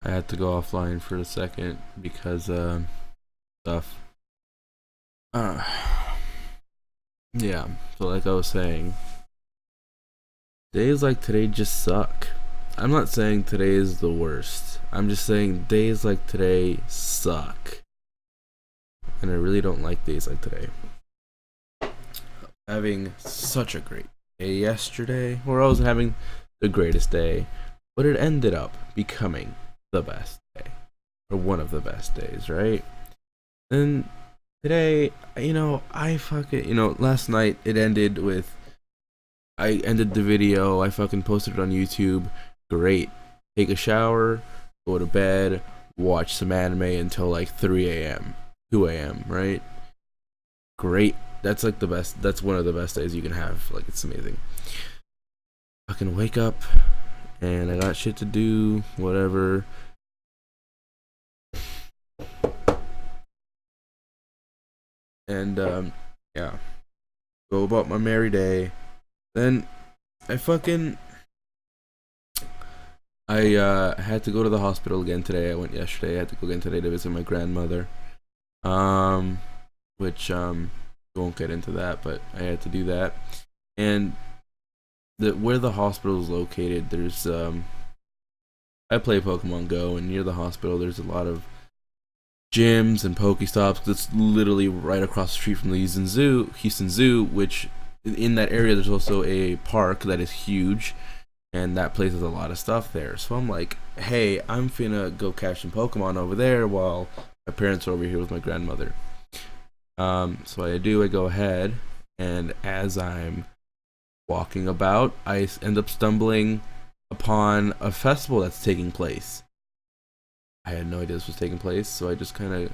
I had to go offline for a second because stuff. Uh, yeah. So like I was saying, days like today just suck. I'm not saying today is the worst. I'm just saying days like today suck. And I really don't like days like today. Having such a great day yesterday, or I was having the greatest day, but it ended up becoming the best day, or one of the best days, right? And today, last night it ended with, I ended the video, I fucking posted it on YouTube. Great. Take a shower, go to bed, watch some anime until like 3 a.m., 2 a.m., right? Great. That's like the best. That's one of the best days you can have. Like, it's amazing. Fucking wake up, and I got shit to do, whatever. And, yeah. Go about my merry day. Then, I had to go to the hospital again today. I went yesterday. I had to go again today to visit my grandmother. Which, won't get into that, but I had to do that. And where the hospital is located, there's, I play Pokemon Go, and near the hospital, there's a lot of gyms and Pokestops. That's literally right across the street from the Houston Zoo, which in that area there's also a park that is huge, and that place has a lot of stuff there. So I'm like, hey, I'm finna go catch some Pokemon over there while my parents are over here with my grandmother. So I go ahead, and as I'm walking about, I end up stumbling upon a festival that's taking place. I had no idea this was taking place, so I just kind of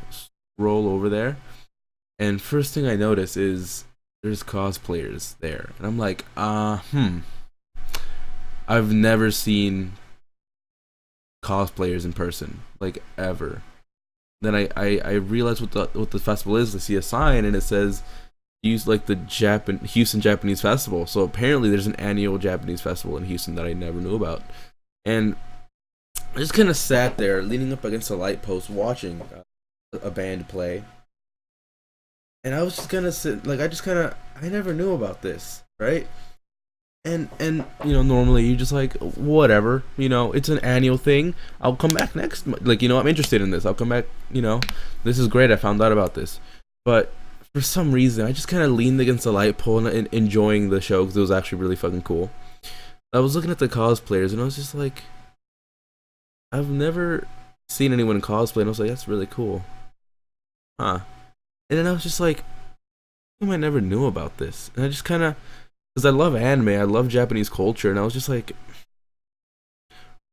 roll over there, and first thing I notice is there's cosplayers there, and I'm like, I've never seen cosplayers in person, like, ever. Then I realize what the festival is. I see a sign and it says use like the Houston Japanese Festival. So apparently there's an annual Japanese festival in Houston that I never knew about. And I just kind of sat there leaning up against a light post watching a band play. And I was just kind of I never knew about this, right? And normally you just like, whatever, it's an annual thing. I'll come back next, like, I'm interested in this. I'll come back, this is great. I found out about this. But for some reason, I just kind of leaned against the light pole and enjoying the show because it was actually really fucking cool. I was looking at the cosplayers and I was just like, I've never seen anyone cosplay, and I was like, that's really cool. Huh. And then I was just like, I never knew about this. And I just kind of, because I love anime, I love Japanese culture, and I was just like,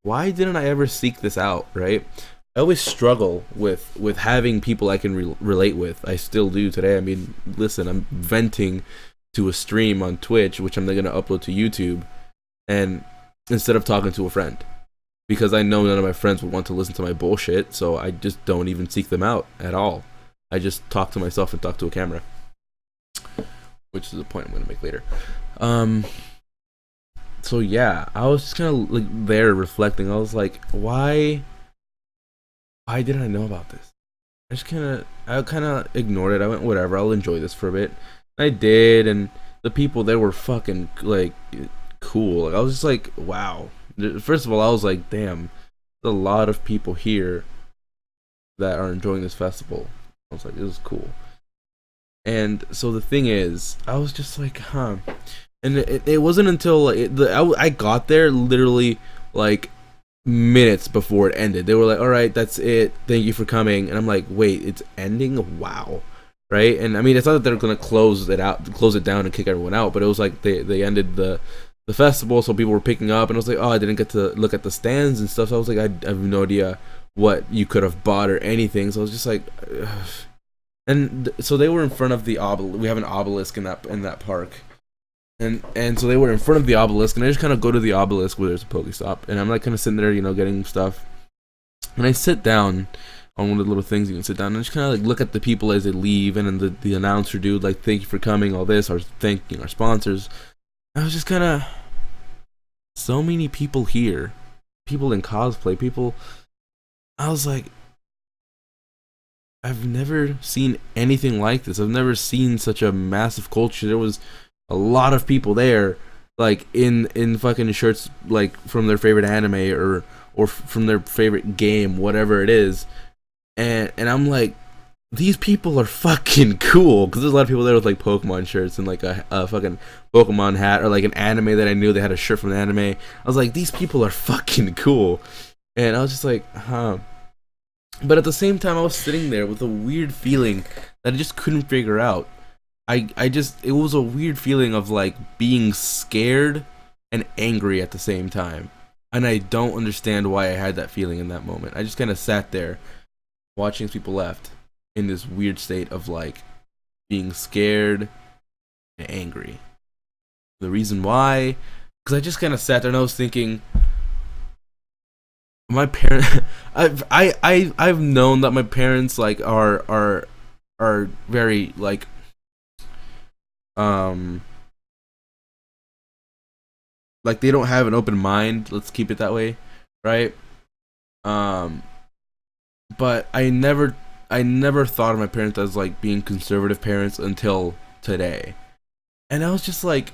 why didn't I ever seek this out, right? I always struggle with having people I can relate with. I still do today. I mean, listen, I'm venting to a stream on Twitch, which I'm then going to upload to YouTube, and instead of talking to a friend, because I know none of my friends would want to listen to my bullshit, so I just don't even seek them out at all. I just talk to myself and talk to a camera, which is a point I'm going to make later. So yeah, I was just kind of like there reflecting. I was like, why didn't I know about this? I kind of ignored it. I went, whatever, I'll enjoy this for a bit. I did, and the people there were fucking like cool. Like, I was just like, wow. First of all, I was like, damn, there's a lot of people here that are enjoying this festival. I was like, this is cool. And so the thing is, I was just like, huh. And it wasn't until I got there literally like minutes before it ended. They were like, all right, that's it. Thank you for coming. And I'm like, wait, it's ending? Wow. Right? And I mean, it's not that they're going to close it down and kick everyone out, but it was like they ended the festival, so people were picking up. And I was like, oh, I didn't get to look at the stands and stuff. So I was like, I have no idea what you could have bought or anything. So I was just like, ugh. And so they were in front of the obelisk. We have an obelisk in that park. And so they were in front of the obelisk, and I just kind of go to the obelisk where there's a Pokestop, and I'm like kind of sitting there, getting stuff. And I sit down on one of the little things you can sit down, and just kind of like look at the people as they leave, and then the announcer dude like, thank you for coming, all this, or thanking our sponsors. I was just kind of, so many people here, people in cosplay, people I was like, I've never seen anything like this. I've never seen such a massive culture. There was a lot of people there, like in fucking shirts like from their favorite anime or from their favorite game, whatever it is. And I'm like, these people are fucking cool, because there's a lot of people there with like Pokemon shirts and like a fucking Pokemon hat, or like an anime that I knew they had a shirt from the anime. I was like, these people are fucking cool, and I was just like, huh. But at the same time, I was sitting there with a weird feeling that I just couldn't figure out. I just, it was a weird feeling of like being scared and angry at the same time. And I don't understand why I had that feeling in that moment. I just kind of sat there watching as people left in this weird state of like being scared and angry. The reason why, because I just kind of sat there and I was thinking, my parents, I've known that my parents like are very like they don't have an open mind. Let's keep it that way, right? Um, but I never thought of my parents as like being conservative parents until today, and I was just like,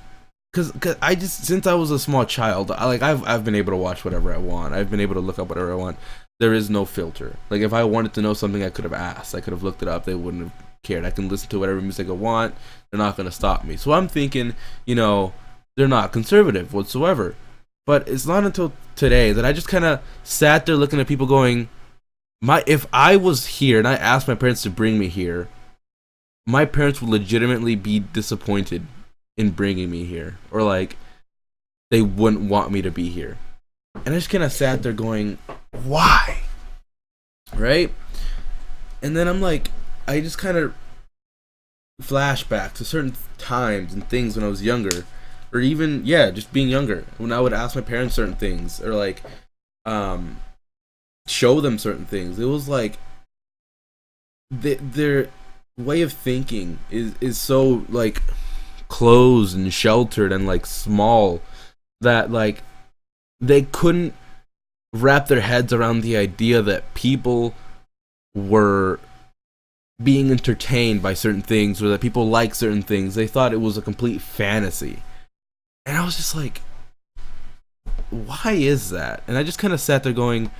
cause I just, since I was a small child, I've been able to watch whatever I want. I've been able to look up whatever I want. There is no filter. Like if I wanted to know something, I could have asked. I could have looked it up. They wouldn't have cared. I can listen to whatever music I want. They're not gonna stop me. So I'm thinking, they're not conservative whatsoever. But it's not until today that I just kind of sat there looking at people going, if I was here and I asked my parents to bring me here, my parents would legitimately be disappointed in bringing me here, or like they wouldn't want me to be here. And I just kind of sat there going, why? Right? And then I'm like, I just kind of flashback to certain times and things when I was younger, or even just being younger, when I would ask my parents certain things, or like show them certain things. It was like their way of thinking is so like closed and sheltered and like small, that like they couldn't wrap their heads around the idea that people were being entertained by certain things, or that people like certain things. They thought it was a complete fantasy. And I was just like, why is that? And I just kind of sat there going,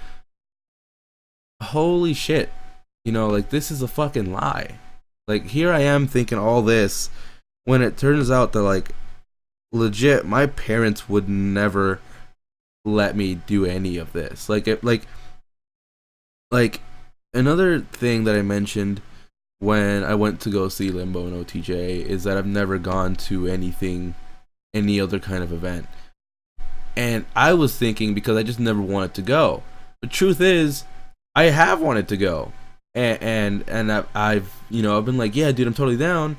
holy shit, like this is a fucking lie. Like here I am thinking all this, when it turns out that like legit my parents would never let me do any of this. Like another thing that I mentioned when I went to go see Limbo and OTJ is that I've never gone to any other kind of event. And I was thinking, because I just never wanted to go. The truth is, I have wanted to go. And I've been like, yeah, dude, I'm totally down.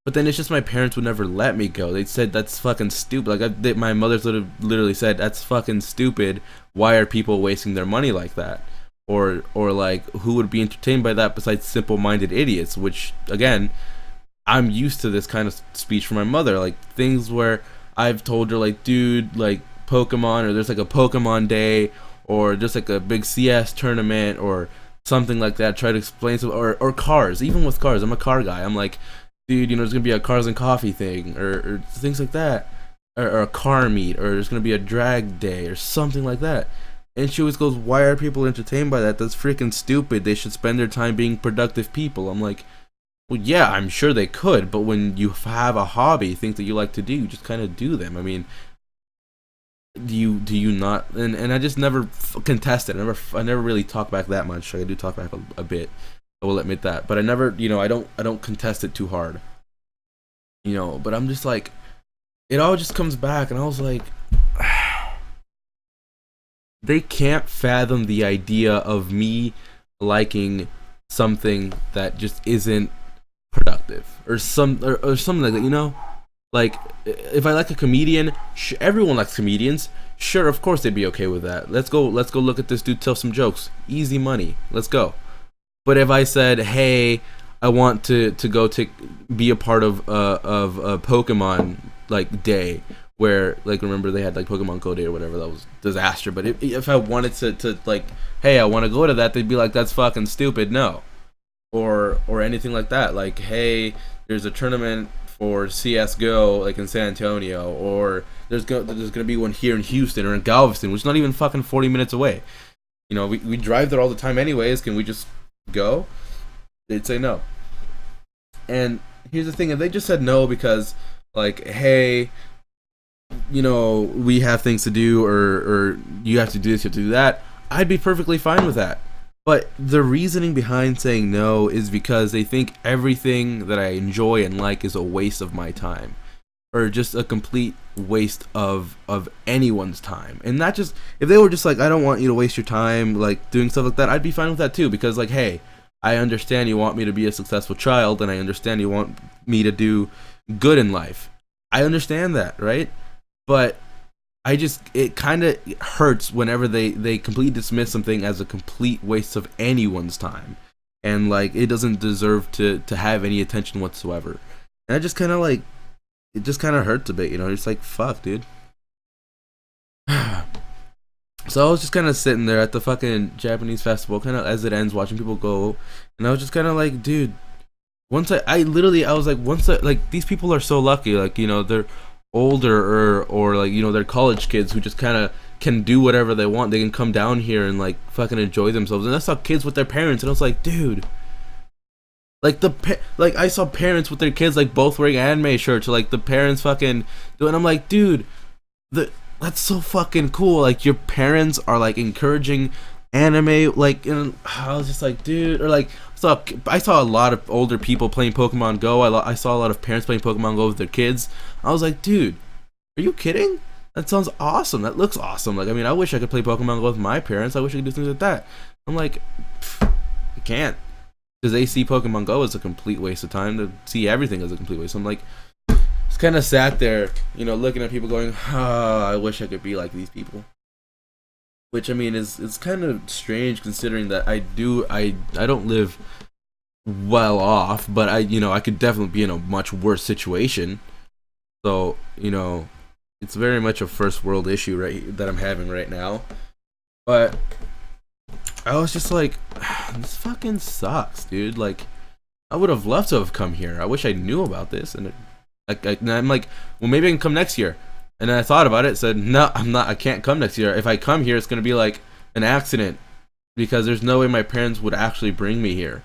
But then it's just my parents would never let me go. They said that's fucking stupid. Like my mother's literally said, that's fucking stupid. Why are people wasting their money like that? Or like, who would be entertained by that besides simple-minded idiots? Which again, I'm used to this kind of speech from my mother. Like things where I've told her like, dude, like Pokemon, or there's like a Pokemon day, or there's like a big CS tournament or something like that. Try to explain some, or cars. Even with cars, I'm a car guy. I'm like, dude, there's gonna be a cars and coffee thing, or things like that, or a car meet, or there's gonna be a drag day, or something like that. And she always goes, why are people entertained by that? That's freaking stupid. They should spend their time being productive people. I'm like, well, yeah, I'm sure they could, but when you have a hobby, things that you like to do, you just kind of do them. I mean, do you not? And I just never contested. I never really talk back that much. I do talk back a bit. I will admit that, but I never, I don't contest it too hard. But I'm just like, it all just comes back, and I was like, they can't fathom the idea of me liking something that just isn't productive, or something like that. Like if I like a comedian, everyone likes comedians. Sure, of course they'd be okay with that. Let's go look at this dude tell some jokes. Easy money. Let's go. But if I said, hey, I want to go be a part of a Pokemon like day, where like remember they had like Pokemon Go Day or whatever, that was disaster. But if I wanted to like, hey, I want to go to that, they'd be like, that's fucking stupid, no, or anything like that. Like, hey, there's a tournament for CS:GO like in San Antonio, or there's gonna be one here in Houston or in Galveston, which is not even fucking 40 minutes away. You know, we drive there all the time anyways. Can we just go? They'd say no. And here's the thing: if they just said no because like, hey, you know, we have things to do, or you have to do this, you have to do that, I'd be perfectly fine with that. But the reasoning behind saying no is because they think everything that I enjoy and like is a waste of my time, or just a complete waste of anyone's time. And not just, if they were just like, I don't want you to waste your time like doing stuff like that, I'd be fine with that too, because like, hey, I understand you want me to be a successful child, and I understand you want me to do good in life. I understand that, right? But it kind of hurts whenever they completely dismiss something as a complete waste of anyone's time, and like it doesn't deserve to have any attention whatsoever. And I just kind of like, it just kind of hurts a bit, you know. It's like, fuck, dude. So I was just kind of sitting there at the fucking Japanese festival, kind of as it ends, watching people go, and I was just kind of like, dude. Once I was like, like these people are so lucky, like, you know, they're older, or like, you know, they're college kids who just kind of can do whatever they want. They can come down here and like fucking enjoy themselves. And I saw kids with their parents, and I was like, dude, like like I saw parents with their kids like both wearing anime shirts, or like the parents fucking doing. I'm like, dude, that's so fucking cool. Like your parents are like encouraging anime, like, and I was just like, dude, or like I saw a lot of older people playing Pokemon Go. I saw a lot of parents playing Pokemon Go with their kids. I was like, dude, are you kidding? That sounds awesome. That looks awesome. Like, I mean, I wish I could play Pokemon Go with my parents. I wish I could do things like that. I'm like, I can't, because they see Pokemon Go as a complete waste of time. To see everything as a complete waste. I'm like, just kind of sat there, you know, looking at people going, I wish I could be like these people. Which, I mean, is kind of strange considering that I don't live well off, but I could definitely be in a much worse situation. So, you know, it's very much a first world issue that I'm having right now. But I was just like, this fucking sucks, dude. Like, I would have loved to have come here. I wish I knew about this. And I'm like, well, maybe I can come next year. And then I thought about it, said, no, I can't come next year. If I come here, it's going to be like an accident, because there's no way my parents would actually bring me here.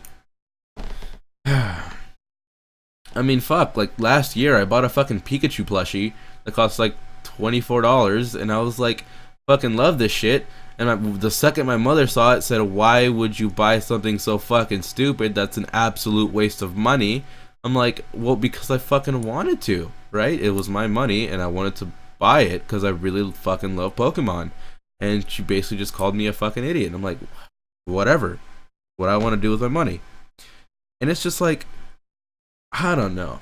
I mean, fuck, like last year I bought a fucking Pikachu plushie that cost like $24, and I was like, fucking love this shit. And the second my mother saw it, said, why would you buy something so fucking stupid? That's an absolute waste of money. I'm like, well, because I fucking wanted to, right? It was my money, and I wanted to buy it because I really fucking love Pokemon. And she basically just called me a fucking idiot. And I'm like, whatever. What I want to do with my money. And it's just like, I don't know.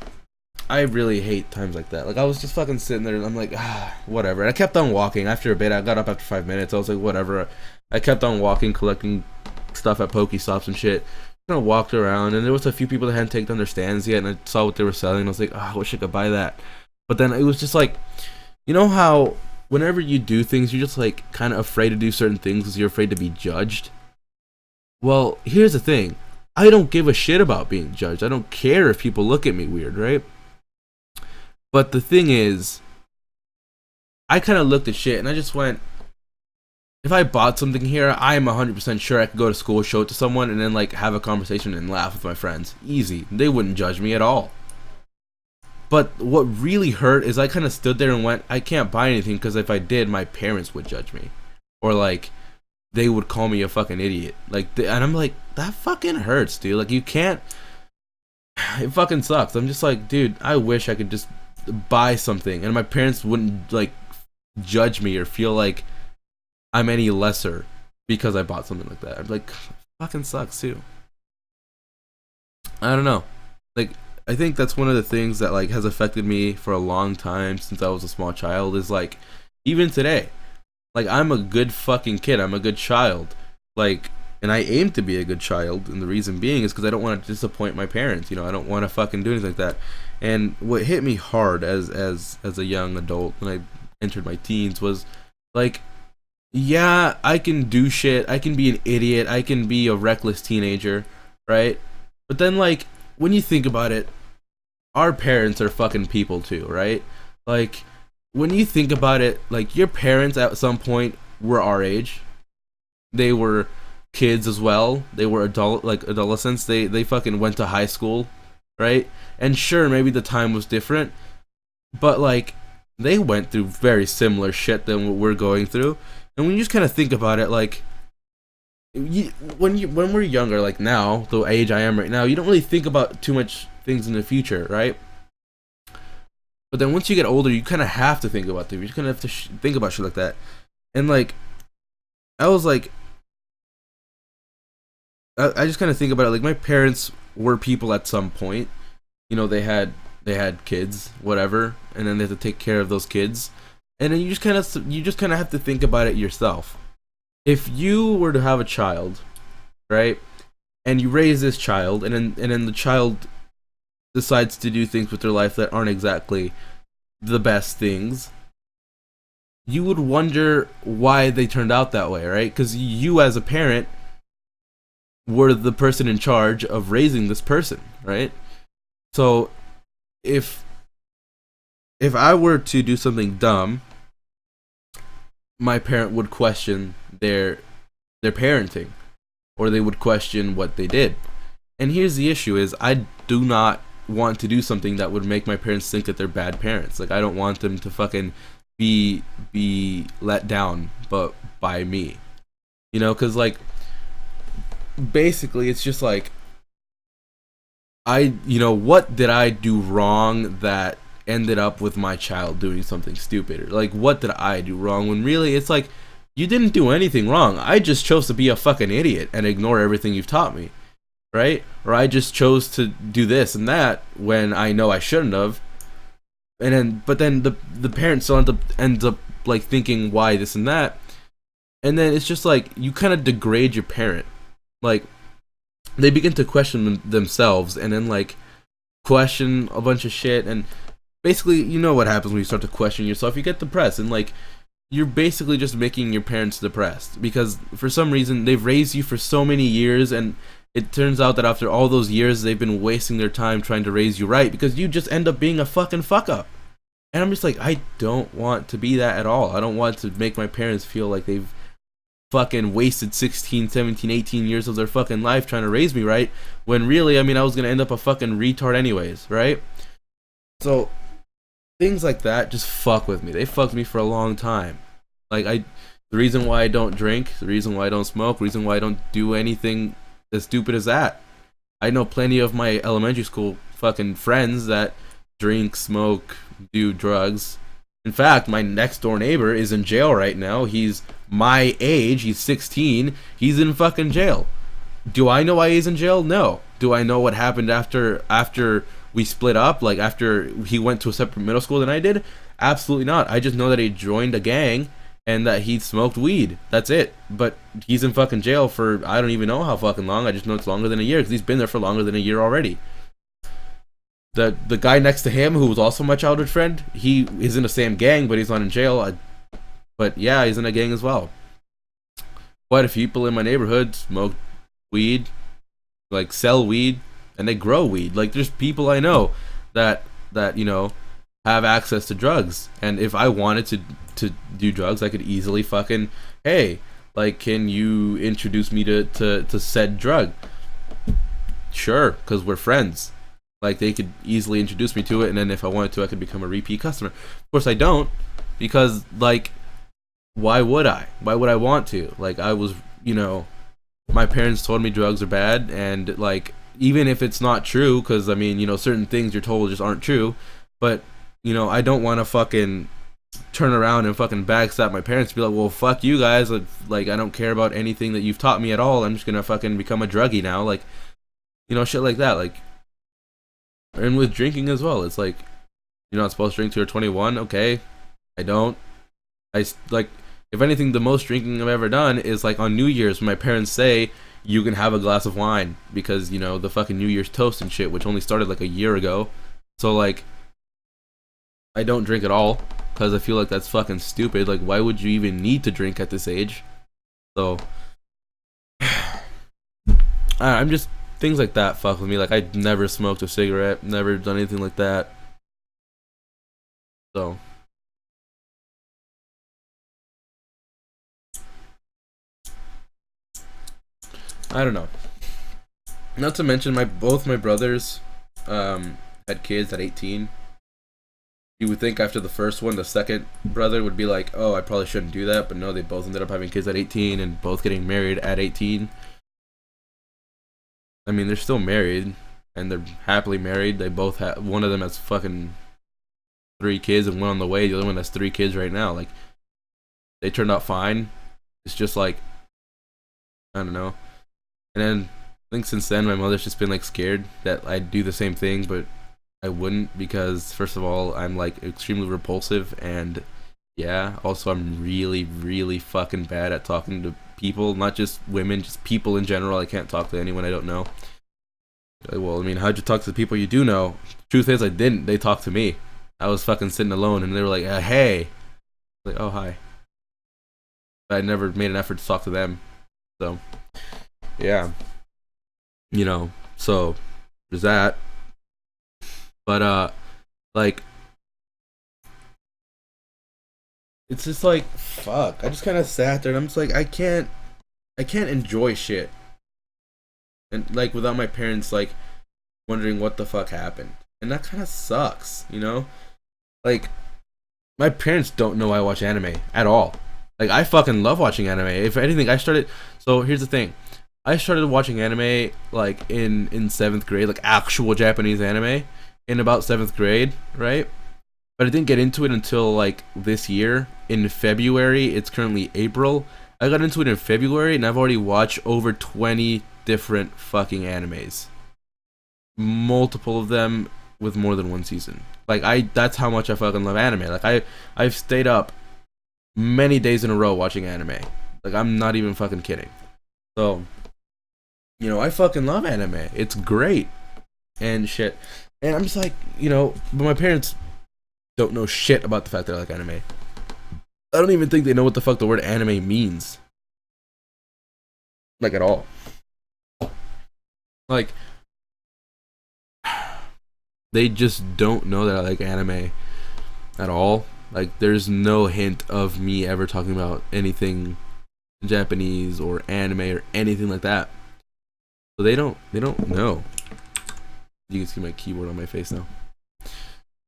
I really hate times like that. Like, I was just fucking sitting there, and I'm like, whatever. And I kept on walking. After a bit, I got up after 5 minutes. I was like, whatever. I kept on walking, collecting stuff at Pokestops and shit. I walked around, and there was a few people that hadn't taken their stands yet, and I saw what they were selling, and I was like, I wish I could buy that. But then it was just like, you know how whenever you do things, you're just like kind of afraid to do certain things because you're afraid to be judged? Well, here's the thing. I don't give a shit about being judged. I don't care if people look at me weird, right? But the thing is, I kind of looked at shit, and I just went, if I bought something here, I'm 100% sure I could go to school, show it to someone, and then like have a conversation and laugh with my friends. Easy. They wouldn't judge me at all. But what really hurt is I kind of stood there and went, I can't buy anything because if I did, my parents would judge me. Or like, they would call me a fucking idiot. Like, and I'm like, that fucking hurts, dude. Like, you can't. It fucking sucks. I'm just like, dude, I wish I could just buy something and my parents wouldn't like judge me or feel like I'm any lesser because I bought something like that. I'm like, fucking sucks too. I don't know. Like, I think that's one of the things that like has affected me for a long time since I was a small child, is like, even today, like, I'm a good fucking kid. I'm a good child. Like, and I aim to be a good child, and the reason being is because I don't want to disappoint my parents. You know, I don't want to fucking do anything like that. And what hit me hard as a young adult when I entered my teens was like, yeah, I can do shit. I can be an idiot. I can be a reckless teenager, right? But then like when you think about it, our parents are fucking people too, right? Like when you think about it, like your parents at some point were our age. They were kids as well. They were adolescents. They fucking went to high school, right? And sure, maybe the time was different, but like they went through very similar shit than what we're going through. And when you just kind of think about it, like when we're younger, like now, the age I am right now, you don't really think about too much things in the future, right? But then once you get older, you kind of have to think about things. You kind of have to think about shit like that. And like, I was like, I just kind of think about it. Like my parents were people at some point. You know, they had kids, whatever, and then they had to take care of those kids. And then you just kind of have to think about it yourself. If you were to have a child, right, and you raise this child, and then the child decides to do things with their life that aren't exactly the best things, you would wonder why they turned out that way, right? Because you as a parent were the person in charge of raising this person, right? So if I were to do something dumb, my parent would question their parenting, or they would question what they did. And here's the issue: is I do not want to do something that would make my parents think that they're bad parents. Like I don't want them to fucking be let down, but by me, you know, because like basically it's just like what did I do wrong that ended up with my child doing something stupid? Or like what did I do wrong, when really it's like you didn't do anything wrong. I just chose to be a fucking idiot and ignore everything you've taught me, right? Or I just chose to do this and that when I know I shouldn't have. And then the parents still ends up like thinking why this and that. And then it's just like you kind of degrade your parent. Like they begin to question themselves, and then like question a bunch of shit. And basically, you know what happens when you start to question yourself? You get depressed, and like you're basically just making your parents depressed because for some reason they've raised you for so many years, and it turns out that after all those years they've been wasting their time trying to raise you right because you just end up being a fucking fuck up. And I'm just like, I don't want to be that at all. I don't want to make my parents feel like they've fucking wasted 16, 17, 18 years of their fucking life trying to raise me right, when really, I mean, I was gonna end up a fucking retard anyways, right? So things like that just fuck with me. They fucked me for a long time. Like the reason why I don't drink, the reason why I don't smoke, the reason why I don't do anything as stupid as that. I know plenty of my elementary school fucking friends that drink, smoke, do drugs. In fact, my next door neighbor is in jail right now. He's my age. He's 16. He's in fucking jail. Do I know why he's in jail? No. Do I know what happened after we split up? Like after he went to a separate middle school than I did? Absolutely not. I just know that he joined a gang and that he smoked weed. That's it. But he's in fucking jail for I don't even know how fucking long. I just know it's longer than a year because he's been there for longer than a year already. The guy next to him, who was also my childhood friend, he is in the same gang, but he's not in jail. But yeah, he's in a gang as well. Quite a few people in my neighborhood smoke weed, like sell weed, and they grow weed. Like there's people I know that you know have access to drugs, and if I wanted to do drugs, I could easily fucking, hey, like, can you introduce me to said drug? Sure, because we're friends. Like they could easily introduce me to it, and then if I wanted to, I could become a repeat customer. Of course I don't, because like why would I? Why would I want to? Like I was, you know, my parents told me drugs are bad, and like even if it's not true, because I mean, you know, certain things you're told just aren't true, but you know, I don't want to fucking turn around and fucking backstab my parents, be like, well, fuck you guys, like I don't care about anything that you've taught me at all. I'm just gonna fucking become a druggie now, like, you know, shit like that. Like, and with drinking as well, it's like you're not supposed to drink till you're 21. Okay, I don't. I like If anything, the most drinking I've ever done is like on New Year's when my parents say you can have a glass of wine because, you know, the fucking New Year's toast and shit, which only started like a year ago. So like, I don't drink at all because I feel like that's fucking stupid. Like, why would you even need to drink at this age? So I'm just, things like that fuck with me. Like, I never smoked a cigarette, never done anything like that. So I don't know. Not to mention both my brothers had kids at 18. You would think after the first one, the second brother would be like, "Oh, I probably shouldn't do that," but no, they both ended up having kids at 18 and both getting married at 18. I mean, they're still married and they're happily married. They both have, one of them has fucking 3 kids and one on the way. The other one has 3 kids right now. Like, they turned out fine. It's just like, I don't know. And then I think since then, my mother's just been like scared that I'd do the same thing, but I wouldn't because first of all, I'm like extremely repulsive, and yeah, also I'm really, really fucking bad at talking to people, not just women, just people in general. I can't talk to anyone I don't know. Like, well, I mean, how'd you talk to the people you do know? Truth is, I didn't. They talked to me. I was fucking sitting alone, and they were like, "Hey," like, "Oh, hi." But I never made an effort to talk to them. So, yeah, you know. So there's that. But like, it's just like, fuck. I just kind of sat there and I'm just like, I can't enjoy shit, and like without my parents like wondering what the fuck happened, and that kind of sucks, you know. Like, my parents don't know I watch anime at all. Like, I fucking love watching anime. If anything, I started. So here's the thing, I started watching anime like in 7th grade, like actual Japanese anime, in about 7th grade, right? But I didn't get into it until like this year in February. It's currently April. I got into it in February, and I've already watched over 20 different fucking animes. Multiple of them with more than one season. Like, that's how much I fucking love anime. Like, I've stayed up many days in a row watching anime. Like, I'm not even fucking kidding. So, you know, I fucking love anime. It's great and shit. And I'm just like, you know, but my parents don't know shit about the fact that I like anime. I don't even think they know what the fuck the word anime means. Like, at all. Like, they just don't know that I like anime at all. Like, there's no hint of me ever talking about anything Japanese or anime or anything like that. So they don't know. You can see my keyboard on my face now.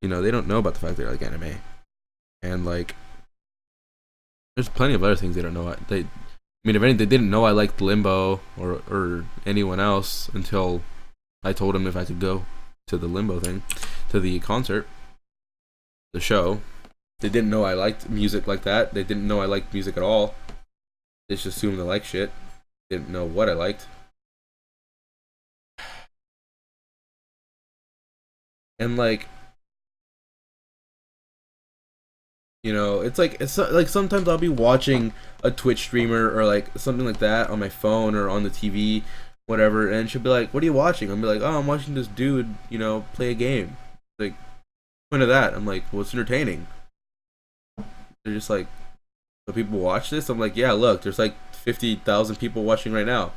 You know, they don't know about the fact that I like anime. And like, there's plenty of other things they don't know. I mean, if anything, they didn't know I liked Limbo or anyone else until I told them if I could go to the Limbo thing, to the concert, the show. They didn't know I liked music like that. They didn't know I liked music at all. They just assumed I liked shit. Didn't know what I liked. And like, you know, it's like sometimes I'll be watching a Twitch streamer or like something like that on my phone or on the TV, whatever, and she'll be like, "What are you watching?" I'll be like, "Oh, I'm watching this dude, you know, play a game." Like, point of that, I'm like, "Well, it's entertaining." They're just like, "So people watch this?" I'm like, "Yeah, look, there's like 50,000 people watching right now."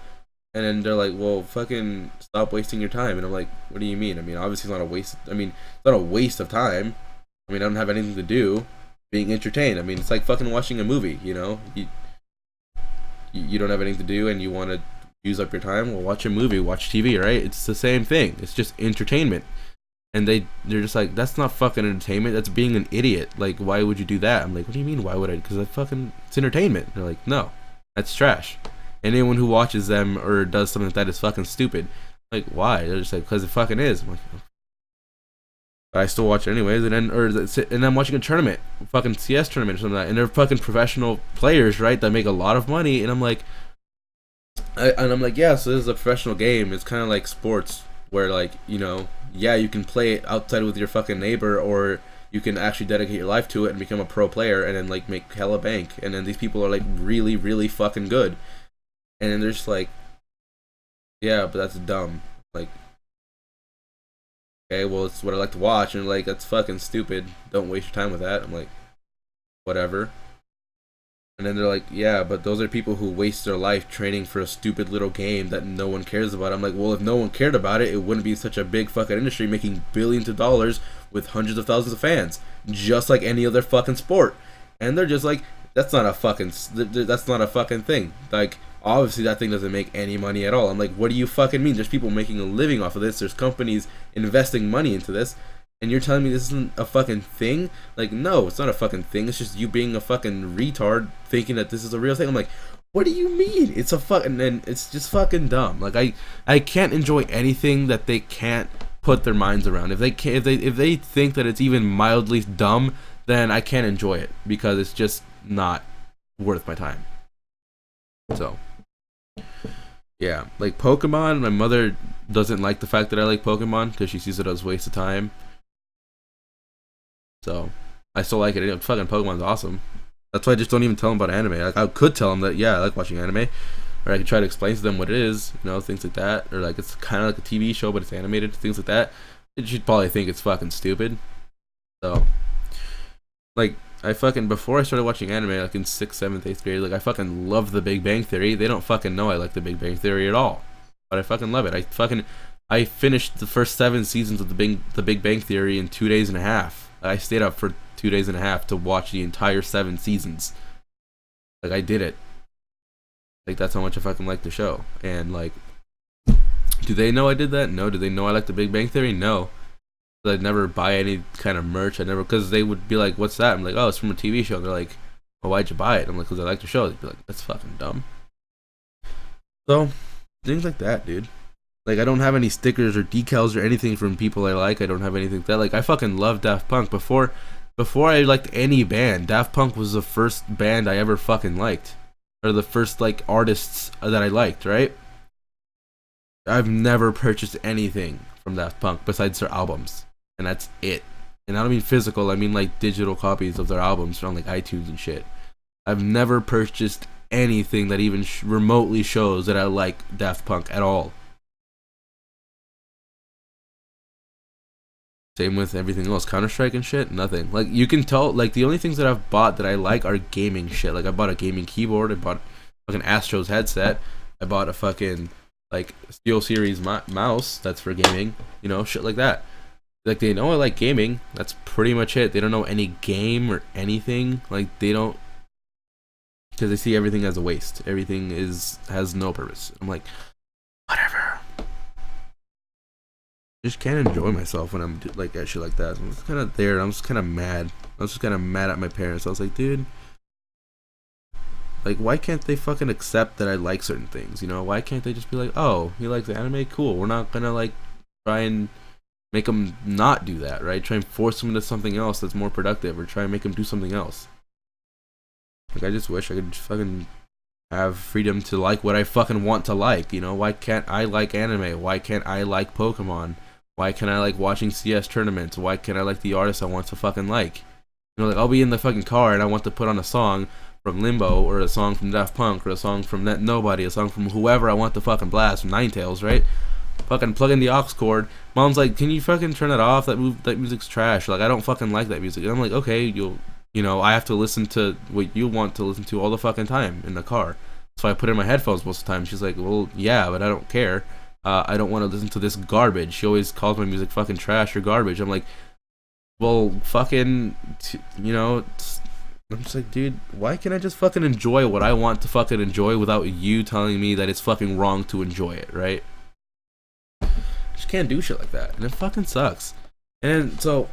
And then they're like, "Well, fucking stop wasting your time." And I'm like, "What do you mean?" I mean, obviously it's not a waste. I mean, it's not a waste of time. I mean, I don't have anything to do. Being entertained. I mean, it's like fucking watching a movie, you know? You don't have anything to do and you want to use up your time? Well, watch a movie, watch TV, right? It's the same thing. It's just entertainment. And they're just like, that's not fucking entertainment. That's being an idiot. Like, why would you do that? I'm like, what do you mean, why would I? Because it's entertainment. They're like, no, that's trash. Anyone who watches them or does something like that is fucking stupid. Like, why? They're just like, because it fucking is. I'm like, I still watch it anyways, and then I'm watching a tournament, fucking CS tournament or something like that, and they're fucking professional players, right, that make a lot of money, and I'm like, yeah, so this is a professional game. It's kind of like sports, where like, you know, yeah, you can play it outside with your fucking neighbor, or you can actually dedicate your life to it and become a pro player and then like make hella bank. And then these people are like really, really fucking good. And then they're just like, yeah, but that's dumb. Like, okay, well, it's what I like to watch, and like, that's fucking stupid. Don't waste your time with that. I'm like, whatever. And then they're like, yeah, but those are people who waste their life training for a stupid little game that no one cares about. I'm like, well, if no one cared about it, it wouldn't be such a big fucking industry making billions of dollars with hundreds of thousands of fans, just like any other fucking sport. And they're just like, that's not a fucking thing. Like, obviously that thing doesn't make any money at all. I'm like, what do you fucking mean? There's people making a living off of this. There's companies investing money into this. And you're telling me this isn't a fucking thing? Like, no, it's not a fucking thing. It's just you being a fucking retard thinking that this is a real thing. I'm like, what do you mean? It's a fucking, and it's just fucking dumb. Like, I can't enjoy anything that they can't put their minds around. If they think that it's even mildly dumb, then I can't enjoy it because it's just not worth my time. So, yeah, like Pokemon, my mother doesn't like the fact that I like Pokemon because she sees it as a waste of time. So, I still like it. Fucking Pokemon's awesome. That's why I just don't even tell them about anime. Like, I could tell them that, yeah, I like watching anime. Or I could try to explain to them what it is, you know, things like that. Or, like, it's kind of like a TV show, but it's animated, things like that. She'd probably think it's fucking stupid. So, like, before I started watching anime, like in 6th, 7th, 8th grade, like, I fucking love The Big Bang Theory. They don't fucking know I like The Big Bang Theory at all. But I fucking love it. I finished the first 7 seasons of The Big Bang Theory in 2 days and a half. I stayed up for 2 days and a half to watch the entire 7 seasons. Like, I did it. Like, that's how much I fucking like the show. And, like, do they know I did that? No. Do they know I like The Big Bang Theory? No. I'd never buy any kind of merch. Because they would be like, what's that? I'm like, oh, it's from a TV show. And they're like, well, why'd you buy it? I'm like, because I like the show. They'd be like, that's fucking dumb. So, things like that, dude. Like, I don't have any stickers or decals or anything from people I like. I don't have anything that, like, I fucking love Daft Punk. Before I liked any band, Daft Punk was the first band I ever fucking liked. Or the first, like, artists that I liked, right? I've never purchased anything from Daft Punk besides their albums. And that's it. And I don't mean physical, I mean, like, digital copies of their albums on, like, iTunes and shit. I've never purchased anything that even remotely shows that I like Daft Punk at all. Same with everything else. Counter-Strike and shit, nothing. Like, you can tell, like, the only things that I've bought that I like are gaming shit. Like, I bought a gaming keyboard, I bought a fucking Astros headset, I bought a fucking, like, SteelSeries mouse that's for gaming, you know, shit like that. Like, they know I like gaming, that's pretty much it. They don't know any game or anything. Like, they don't, because they see everything as a waste. Everything has no purpose. I'm like, whatever. Just can't enjoy myself when I'm like at shit like that. I'm just kind of there. I'm just kind of mad. I was just kind of mad at my parents. I was like, dude, like, why can't they fucking accept that I like certain things? You know, why can't they just be like, oh, he likes anime, cool. We're not gonna like try and make them not do that, right? Try and force them into something else that's more productive, or try and make them do something else. Like, I just wish I could just fucking have freedom to like what I fucking want to like. You know, why can't I like anime? Why can't I like Pokemon? Why can't I like watching CS tournaments? Why can't I like the artists I want to fucking like? You know, like, I'll be in the fucking car and I want to put on a song from Limbo, or a song from Daft Punk, or a song from Nobody, a song from whoever I want to fucking blast, from Ninetales, right? Fucking plug in the aux cord. Mom's like, can you fucking turn that off? That music's trash. Like, I don't fucking like that music. And I'm like, okay, you know, I have to listen to what you want to listen to all the fucking time in the car. So I put in my headphones most of the time. She's like, well, yeah, but I don't care. I don't want to listen to this garbage. She always calls my music fucking trash or garbage. I'm like, well, fucking, you know, I'm just like, dude, why can't I just fucking enjoy what I want to fucking enjoy without you telling me that it's fucking wrong to enjoy it, right? Just can't do shit like that. And it fucking sucks. And so,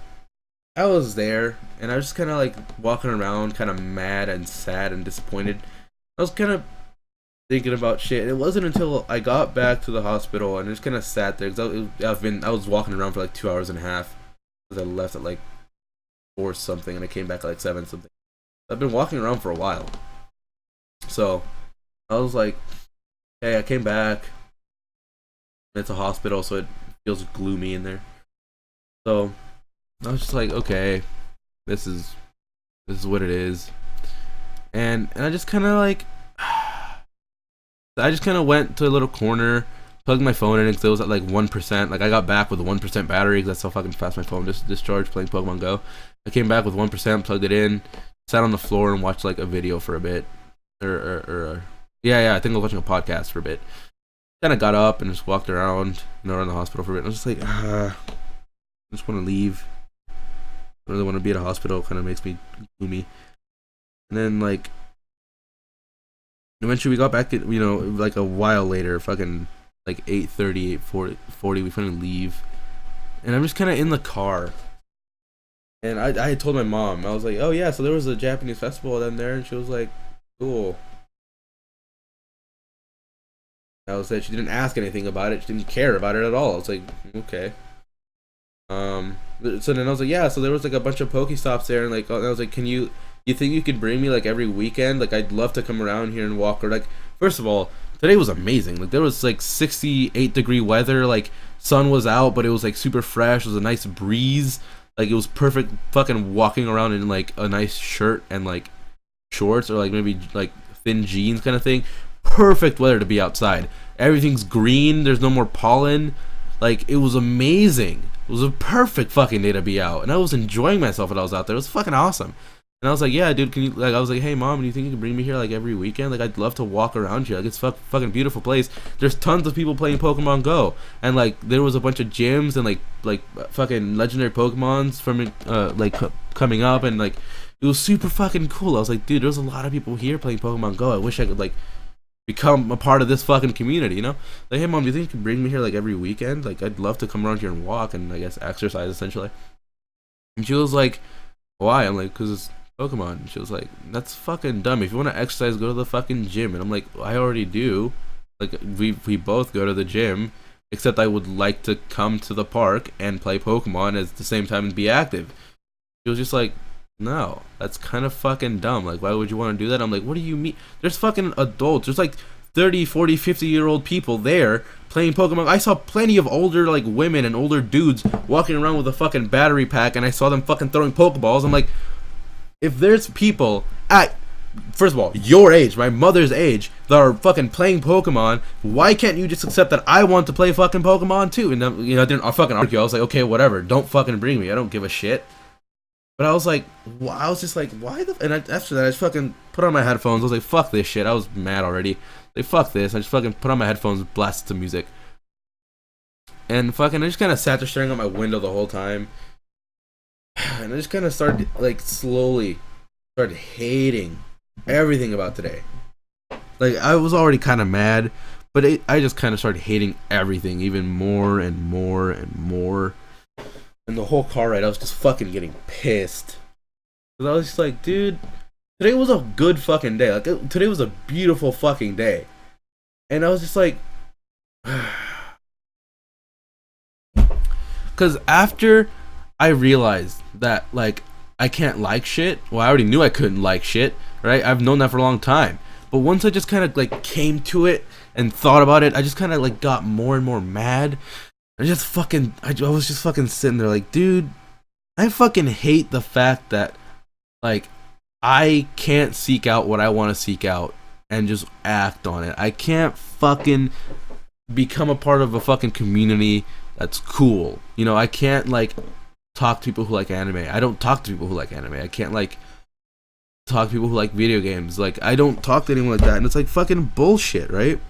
I was there, and I was just kind of like walking around, kind of mad and sad and disappointed. I was kind of thinking about shit. It wasn't until I got back to the hospital and just kind of sat there, because I was walking around for like 2 hours and a half, because I left at like 4 something and I came back at like 7 something. I've been walking around for a while, so I was like, hey, I came back. It's a hospital, so it feels gloomy in there. So I was just like, okay, this is what it is. And I just kind of like, I just kind of went to a little corner, plugged my phone in because it was at like 1%. Like I got back with a 1% battery because that's how fucking fast my phone just discharged playing Pokemon Go. I came back with 1%, plugged it in, sat on the floor and watched like a video for a bit, yeah, I think I was watching a podcast for a bit. Kind of got up and just walked around, around the hospital for a bit. I was just like, I just want to leave. I don't really want to be at a hospital. Kind of makes me gloomy. And then like, eventually we got back at, like a while later, fucking like 8:30, 8:40, we finally leave. And I'm just kind of in the car. And I had told my mom, I was like, oh yeah, so there was a Japanese festival down there, and she was like, cool. That was it. She didn't ask anything about it. She didn't care about it at all. I was like, okay. So then I was like, yeah. So there was like a bunch of Pokestops there, and like, I was like, you think you could bring me like every weekend? Like, I'd love to come around here and walk. Or like, first of all, today was amazing. Like, there was like 68-degree weather. Like, sun was out, but it was like super fresh. It was a nice breeze. Like, it was perfect fucking walking around in like a nice shirt and like shorts, or like maybe like thin jeans kind of thing. Perfect weather to be outside. Everything's green. There's no more pollen. Like, it was amazing. It was a perfect fucking day to be out, and I was enjoying myself when I was out there. It was fucking awesome. And I was like, yeah, dude, can you, like, I was like, hey mom, do you think you can bring me here like every weekend? Like, I'd love to walk around here. Like, it's fucking beautiful place. There's tons of people playing Pokemon Go, and like there was a bunch of gyms and like fucking legendary Pokemons from coming up, and like it was super fucking cool. I was like, dude, there's a lot of people here playing Pokemon Go. I wish I could like become a part of this fucking community, Like, hey mom, do you think you can bring me here like every weekend? Like, I'd love to come around here and walk and I guess exercise essentially. And she was like, why? I'm like, because it's Pokemon. And she was like, that's fucking dumb. If you want to exercise, go to the fucking gym. And I'm like, I already do. Like, we both go to the gym, except I would like to come to the park and play Pokemon at the same time and be active. She was just like, no, that's kind of fucking dumb. Like, why would you want to do that? I'm like, what do you mean? There's fucking adults. There's like 30, 40, 50-year-old people there playing Pokemon. I saw plenty of older like women and older dudes walking around with a fucking battery pack, and I saw them fucking throwing Pokeballs. I'm like, if there's people at, first of all, your age, my mother's age, that are fucking playing Pokemon, why can't you just accept that I want to play fucking Pokemon too? And then, I didn't fucking argue. I was like, okay, whatever. Don't fucking bring me. I don't give a shit. But I was like, I was just like, why the? And after that, I just fucking put on my headphones. I was like, fuck this shit. I was mad already. Like, fuck this. I just fucking put on my headphones, blasted some music, and fucking I just kind of sat there staring out my window the whole time. And I just kind of started, like, slowly started hating everything about today. Like, I was already kind of mad, but I just kind of started hating everything even more and more and more. And the whole car ride, I was just fucking getting pissed. Because I was just like, dude, today was a good fucking day. Like, today was a beautiful fucking day. And I was just like, because after I realized that, like, I can't like shit. Well, I already knew I couldn't like shit, right? I've known that for a long time. But once I just kind of, like, came to it and thought about it, I just kind of, like, got more and more mad. I was just fucking sitting there like, dude, I fucking hate the fact that, like, I can't seek out what I want to seek out and just act on it. I can't fucking become a part of a fucking community that's cool. I can't, like, talk to people who like anime. I don't talk to people who like anime. I can't, like, talk to people who like video games. Like, I don't talk to anyone like that. And it's, like, fucking bullshit, right?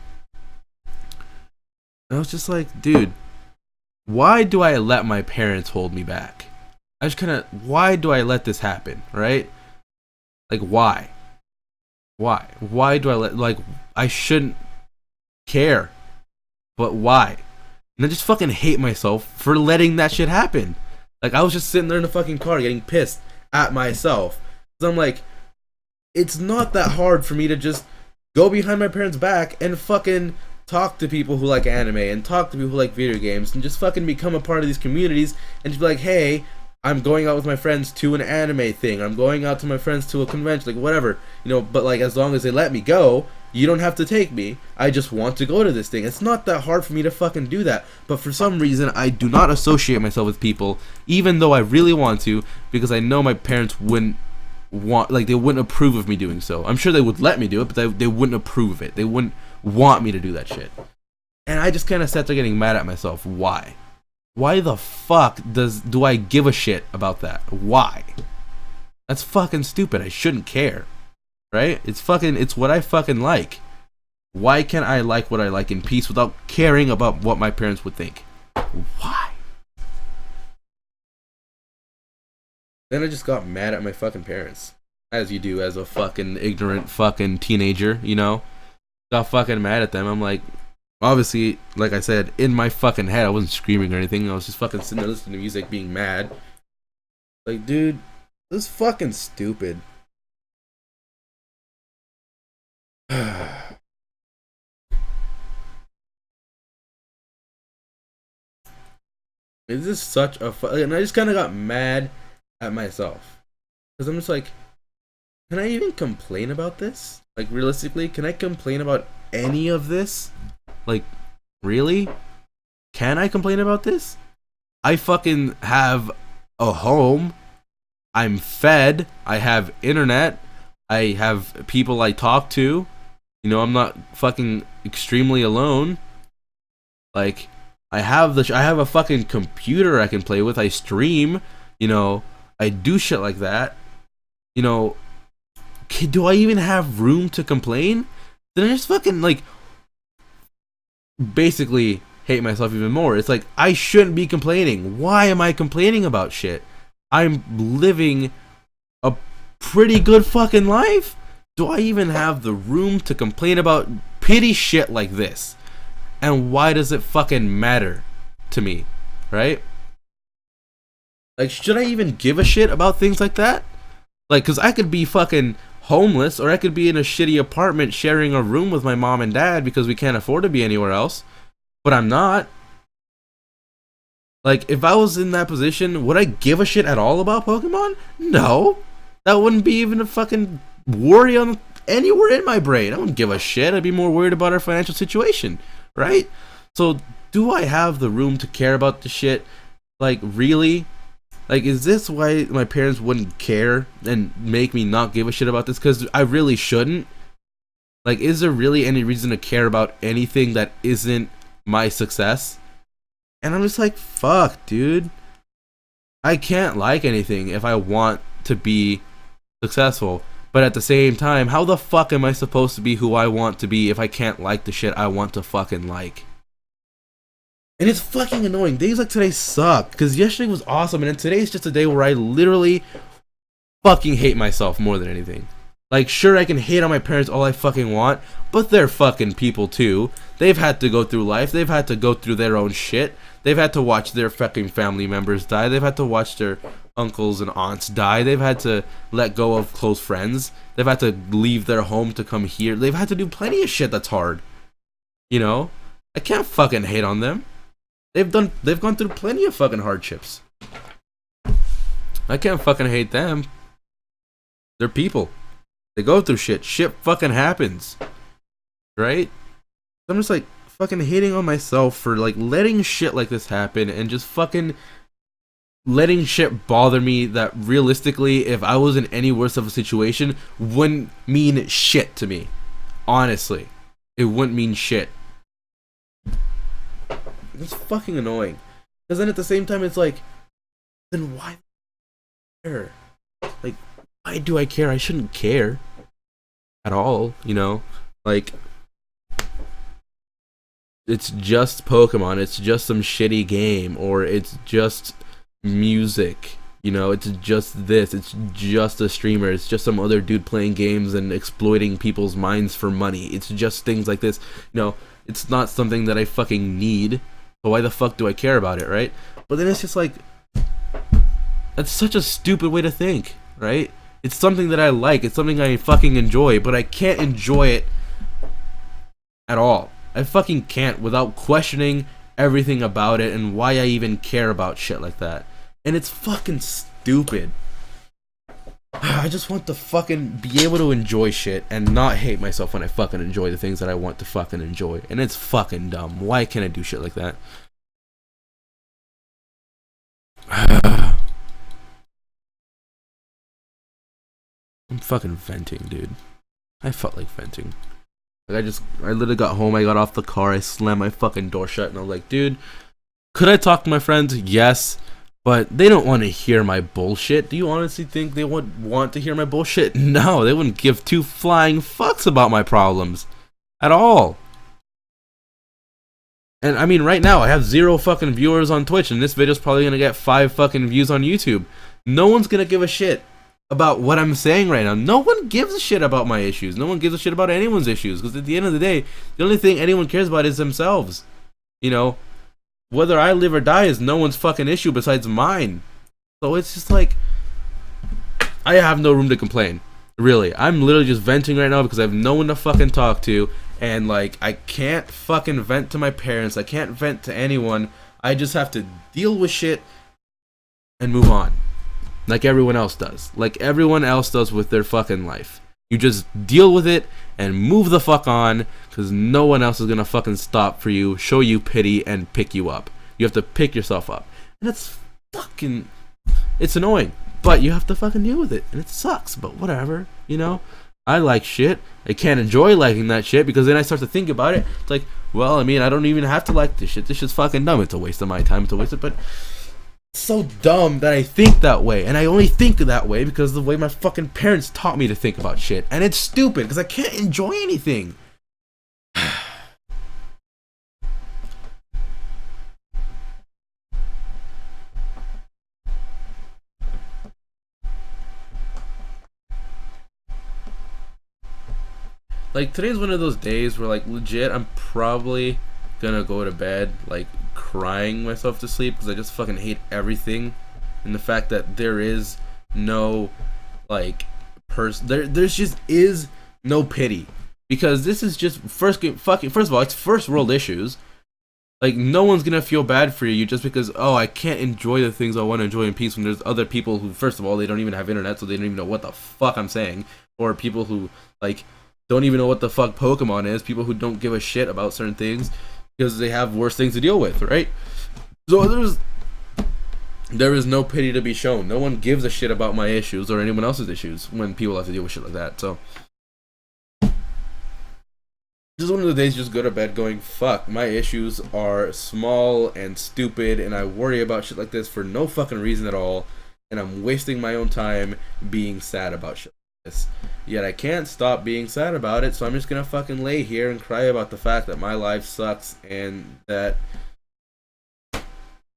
And I was just like, dude, why do I let my parents hold me back? Why do I let this happen, right? Like, why? Why do I like, I shouldn't care, but why? And I just fucking hate myself for letting that shit happen. Like, I was just sitting there in the fucking car getting pissed at myself. So I'm like, it's not that hard for me to just go behind my parents' back and fucking talk to people who like anime and talk to people who like video games and just fucking become a part of these communities and just be like, hey, I'm going out with my friends to an anime thing. I'm going out to my friends to a convention, like, whatever, but like, as long as they let me go, You don't have to take me. I just want to go to this thing. It's not that hard for me to fucking do that. But for some reason, I do not associate myself with people, even though I really want to, because I know my parents wouldn't want, like, they wouldn't approve of me doing so. I'm sure they would let me do it, but they wouldn't approve of it. They wouldn't want me to do that shit. And I just kind of sat there getting mad at myself. Why? Why the fuck do I give a shit about that? Why? That's fucking stupid. I shouldn't care. Right? It's what I fucking like. Why can't I like what I like in peace without caring about what my parents would think? Why? Then I just got mad at my fucking parents. As you do as a fucking ignorant fucking teenager, you know? Got fucking mad at them. I'm like, obviously, like I said, in my fucking head, I wasn't screaming or anything. I was just fucking sitting there listening to music, being mad. Like, dude, this is fucking stupid. Is this such a and I just kind of got mad at myself because I'm just like, can I even complain about this? Like, realistically, can I complain about any of this? Like, really? Can I complain about this? I fucking have a home. I'm fed. I have internet. I have people I talk to. You know, I'm not fucking extremely alone. Like, I have a fucking computer I can play with. I stream. You know, I do shit like that. You know, do I even have room to complain? Then I just fucking, like, basically hate myself even more. It's like, I shouldn't be complaining. Why am I complaining about shit? I'm living a pretty good fucking life. Do I even have the room to complain about petty shit like this? And why does it fucking matter to me? Right? Like, should I even give a shit about things like that? Like, cause I could be fucking homeless, or I could be in a shitty apartment sharing a room with my mom and dad because we can't afford to be anywhere else. But I'm not. Like, if I was in that position, would I give a shit at all about Pokemon? No. That wouldn't be even a fucking worry on anywhere in my brain. I wouldn't give a shit. I'd be more worried about our financial situation, right? So, do I have the room to care about the shit? Like, really? Like, is this why my parents wouldn't care and make me not give a shit about this? Because I really shouldn't. Like, is there really any reason to care about anything that isn't my success? And I'm just like, fuck, dude. I can't like anything if I want to be successful. But at the same time, how the fuck am I supposed to be who I want to be if I can't like the shit I want to fucking like? And it's fucking annoying. Days like today suck, because yesterday was awesome, and then today's just a day where I literally fucking hate myself more than anything. Like, sure, I can hate on my parents all I fucking want, but they're fucking people too. They've had to go through life. They've had to go through their own shit. They've had to watch their fucking family members die. They've had to watch their uncles and aunts die. They've had to let go of close friends. They've had to leave their home to come here. They've had to do plenty of shit that's hard. You know? I can't fucking hate on them. They've gone through plenty of fucking hardships. I can't fucking hate them. They're people. They go through shit. Shit fucking happens. Right? I'm just like fucking hating on myself for like letting shit like this happen and just fucking letting shit bother me that realistically, if I was in any worse of a situation, wouldn't mean shit to me. Honestly. It wouldn't mean shit. It's fucking annoying. Because then at the same time, it's like, then why care? Like, why do I care? I shouldn't care at all, you know? Like, it's just Pokemon. It's just some shitty game. Or it's just music. You know, it's just this. It's just a streamer. It's just some other dude playing games and exploiting people's minds for money. It's just things like this. You know, it's not something that I fucking need. So why the fuck do I care about it, right? But then it's just like, that's such a stupid way to think, right? It's something that I like. It's something I fucking enjoy, but I can't enjoy it at all. I fucking can't without questioning everything about it and why I even care about shit like that. And it's fucking stupid. I just want to fucking be able to enjoy shit and not hate myself when I fucking enjoy the things that I want to fucking enjoy. And it's fucking dumb. Why can't I do shit like that? I'm fucking venting, dude. I felt like venting. Like I literally got home, I got off the car, I slammed my fucking door shut, and I was like, dude, could I talk to my friends? Yes. But they don't want to hear my bullshit. Do you honestly think they would want to hear my bullshit? No, they wouldn't give two flying fucks about my problems. At all. And I mean, right now, I have 0 fucking viewers on Twitch, and this video's probably gonna get 5 fucking views on YouTube. No one's gonna give a shit about what I'm saying right now. No one gives a shit about my issues. No one gives a shit about anyone's issues. Because at the end of the day, the only thing anyone cares about is themselves. You know? Whether I live or die is no one's fucking issue besides mine. So it's just like, I have no room to complain. Really. I'm literally just venting right now because I have no one to fucking talk to. And like, I can't fucking vent to my parents. I can't vent to anyone. I just have to deal with shit and move on. Like everyone else does. Like everyone else does with their fucking life. You just deal with it and move the fuck on, because no one else is gonna fucking stop for you, show you pity, and pick you up. You have to pick yourself up. And it's fucking... It's annoying. But you have to fucking deal with it. And it sucks, but whatever. You know? I like shit. I can't enjoy liking that shit, because then I start to think about it. It's like, well, I mean, I don't even have to like this shit. This shit's fucking dumb. It's a waste of my time. It's a waste of... But... It's so dumb that I think that way, and I only think that way because of the way my fucking parents taught me to think about shit, and it's stupid because I can't enjoy anything. Like, today's one of those days where, like, legit, I'm probably gonna go to bed, like, crying myself to sleep because I just fucking hate everything. And the fact that there is no, like, there's just is no pity. Because this is just, first of all, it's first world issues. Like, no one's gonna feel bad for you just because, oh, I can't enjoy the things I want to enjoy in peace when there's other people who, first of all, they don't even have internet, so they don't even know what the fuck I'm saying. Or people who, like, don't even know what the fuck Pokemon is. People who don't give a shit about certain things because they have worse things to deal with, right? So there is no pity to be shown. No one gives a shit about my issues or anyone else's issues when people have to deal with shit like that. So just one of the days, just go to bed going, fuck, my issues are small and stupid, and I worry about shit like this for no fucking reason at all, and I'm wasting my own time being sad about shit. Yet I can't stop being sad about it, so I'm just gonna fucking lay here and cry about the fact that my life sucks and that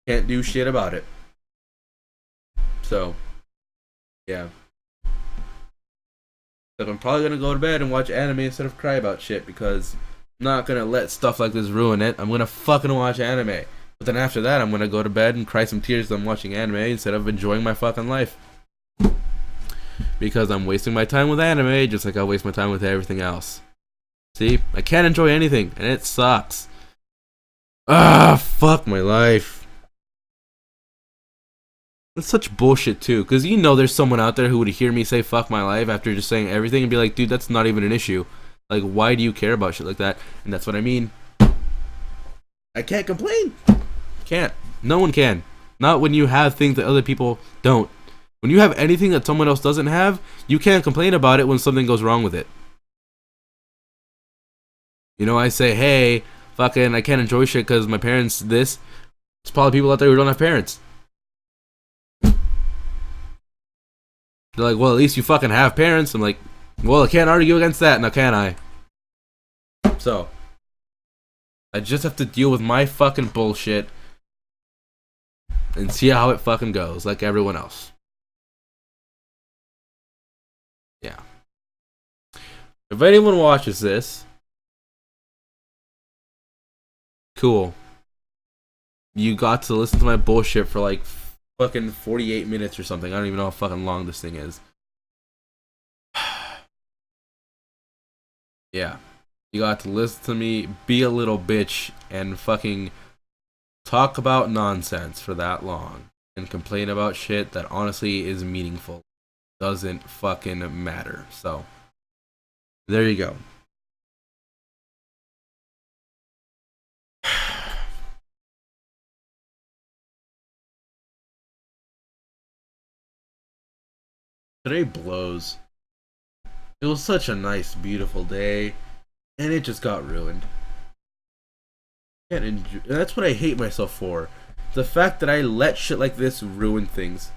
can't do shit about it. So, yeah. So I'm probably gonna go to bed and watch anime instead of cry about shit, because I'm not gonna let stuff like this ruin it. I'm gonna fucking watch anime. But then after that, I'm gonna go to bed and cry some tears as I'm watching anime instead of enjoying my fucking life. Because I'm wasting my time with anime just like I waste my time with everything else. See? I can't enjoy anything, and it sucks. Ah, fuck my life. It's such bullshit too, because you know there's someone out there who would hear me say fuck my life after just saying everything and be like, dude, that's not even an issue. Like, why do you care about shit like that? And that's what I mean. I can't complain. Can't. No one can. Not when you have things that other people don't. When you have anything that someone else doesn't have, you can't complain about it when something goes wrong with it. You know, I say, hey, fucking, I can't enjoy shit because my parents this. There's probably people out there who don't have parents. They're like, well, at least you fucking have parents. I'm like, well, I can't argue against that, now can I? So, I just have to deal with my fucking bullshit and see how it fucking goes, like everyone else. Yeah. If anyone watches this, cool. You got to listen to my bullshit for like fucking 48 minutes or something. I don't even know how fucking long this thing is. Yeah. You got to listen to me be a little bitch and fucking talk about nonsense for that long and complain about shit that honestly is meaningful. doesn't fucking matter. So there you go. Today blows. It was such a nice, beautiful day, and it just got ruined. Can't enjoy. That's what I hate myself for. The fact that I let shit like this ruin things.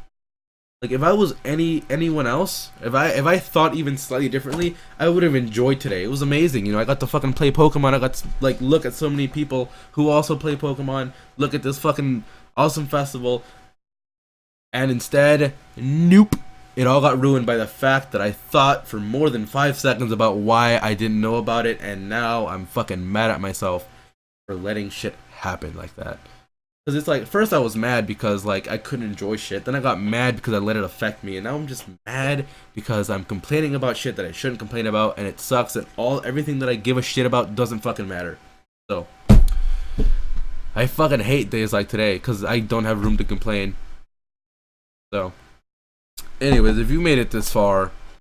Like if I was anyone else, if I thought even slightly differently, I would have enjoyed today. It was amazing. You know, I got to fucking play Pokemon. I got to like look at so many people who also play Pokemon. Look at this fucking awesome festival. And instead, nope. It all got ruined by the fact that I thought for more than 5 seconds about why I didn't know about it, and now I'm fucking mad at myself for letting shit happen like that. Because it's like, first I was mad because like I couldn't enjoy shit, then I got mad because I let it affect me, and now I'm just mad because I'm complaining about shit that I shouldn't complain about, and it sucks that everything that I give a shit about doesn't fucking matter. So I fucking hate days like today because I don't have room to complain. So anyways, if you made it this far,